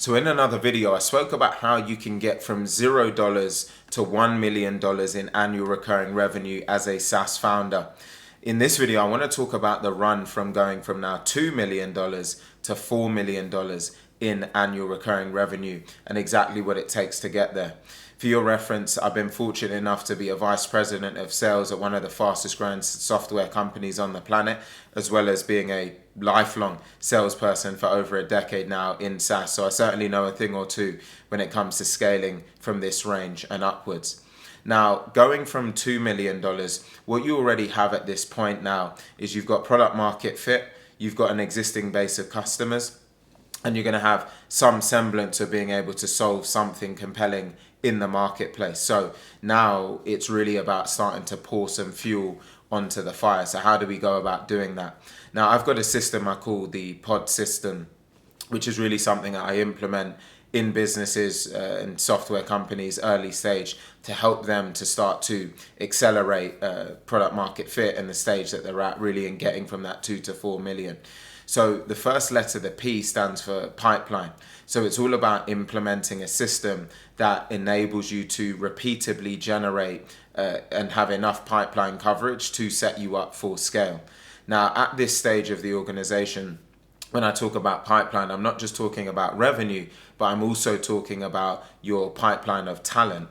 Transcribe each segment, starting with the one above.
So in another video, I spoke about how you can get from $0 to $1 million in annual recurring revenue as a SaaS founder. In this video, I want to talk about the run from going from now $2 million to $4 million in annual recurring revenue and exactly what it takes to get there. For your reference, I've been fortunate enough to be a vice president of sales at one of the fastest growing software companies on the planet, as well as being a lifelong salesperson for over a decade now in SaaS. So I certainly know a thing or two when it comes to scaling from this range and upwards. Now, going from $2 million, what you already have at this point now is you've got product market fit, you've got an existing base of customers, and you're going to have some semblance of being able to solve something compelling in the marketplace. So now it's really about starting to pour some fuel onto the fire. So how do we go about doing that? Now, I've got a system I call the pod system, which is really something that I implement in businesses and software companies early stage to help them to start to accelerate product market fit and the stage that they're at, really, in getting from that 2 to 4 million. So the first letter, the P, stands for pipeline. So it's all about implementing a system that enables you to repeatedly generate and have enough pipeline coverage to set you up for scale. Now, at this stage of the organization, when I talk about pipeline, I'm not just talking about revenue, but I'm also talking about your pipeline of talent.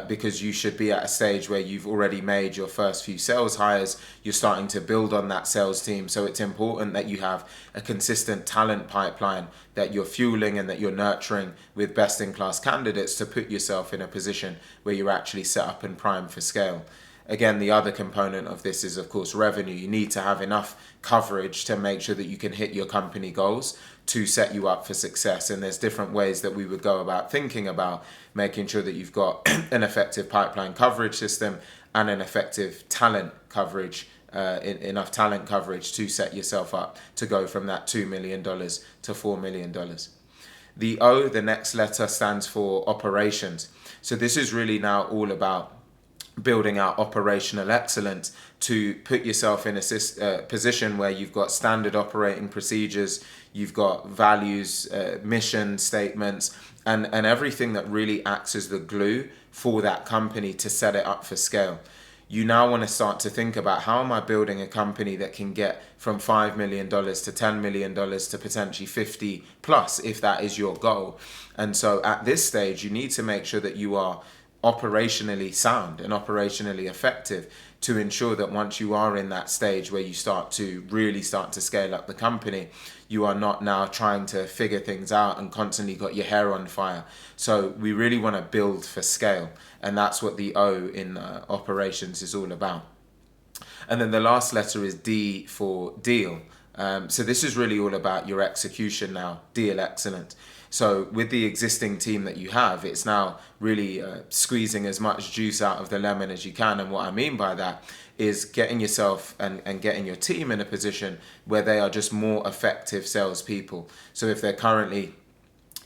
Because you should be at a stage where you've already made your first few sales hires, you're starting to build on that sales team. So it's important that you have a consistent talent pipeline that you're fueling and that you're nurturing with best-in-class candidates to put yourself in a position where you're actually set up and primed for scale. Again, the other component of this is, of course, revenue. You need to have enough coverage to make sure that you can hit your company goals to set you up for success. And there's different ways that we would go about thinking about making sure that you've got an effective pipeline coverage system and an effective talent coverage, enough talent coverage to set yourself up to go from that $2 million to $4 million. The O, the next letter, stands for operations. So this is really now all about building out operational excellence to put yourself in a position where you've got standard operating procedures, you've got values, mission statements, and everything that really acts as the glue for that company to set it up for scale. You now want to start to think about, how am I building a company that can get from $5 million to $10 million to potentially 50 plus, if that is your goal. And so at this stage, you need to make sure that you are operationally sound and operationally effective to ensure that once you are in that stage where you really start to scale up the company, you are not now trying to figure things out and constantly got your hair on fire. So we really want to build for scale, and that's what the O in operations is all about. And then the last letter is D for deal. So this is really all about your execution now, deal excellence. So with the existing team that you have, it's now really squeezing as much juice out of the lemon as you can. And what I mean by that is getting yourself and getting your team in a position where they are just more effective salespeople. So if they're currently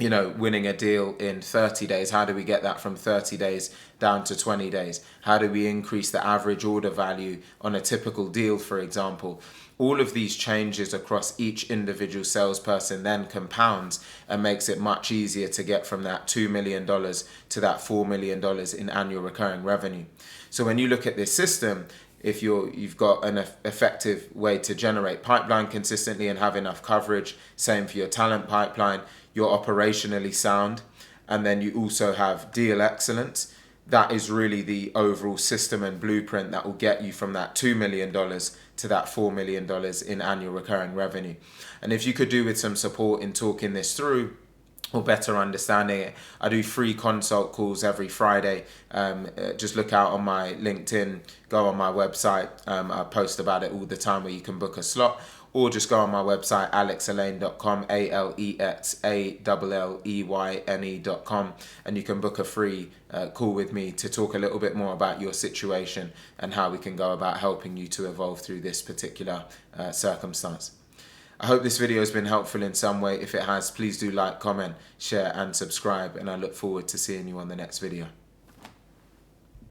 winning a deal in 30 days, how do we get that from 30 days down to 20 days? How do we increase the average order value on a typical deal, for example? All of these changes across each individual salesperson then compounds and makes it much easier to get from that $2 million to that $4 million in annual recurring revenue. So when you look at this system, if you've got an effective way to generate pipeline consistently and have enough coverage, same for your talent pipeline, you're operationally sound, and then you also have deal excellence. That is really the overall system and blueprint that will get you from that $2 million to that $4 million in annual recurring revenue. And if you could do with some support in talking this through or better understanding it, I do free consult calls every Friday. Just look out on my LinkedIn, go on my website. I post about it all the time where you can book a slot. Or just go on my website, alexalleyne.com, ALEXALLEYNE.com, and you can book a free call with me to talk a little bit more about your situation and how we can go about helping you to evolve through this particular circumstance. I hope this video has been helpful in some way. If it has, please do like, comment, share, and subscribe, and I look forward to seeing you on the next video.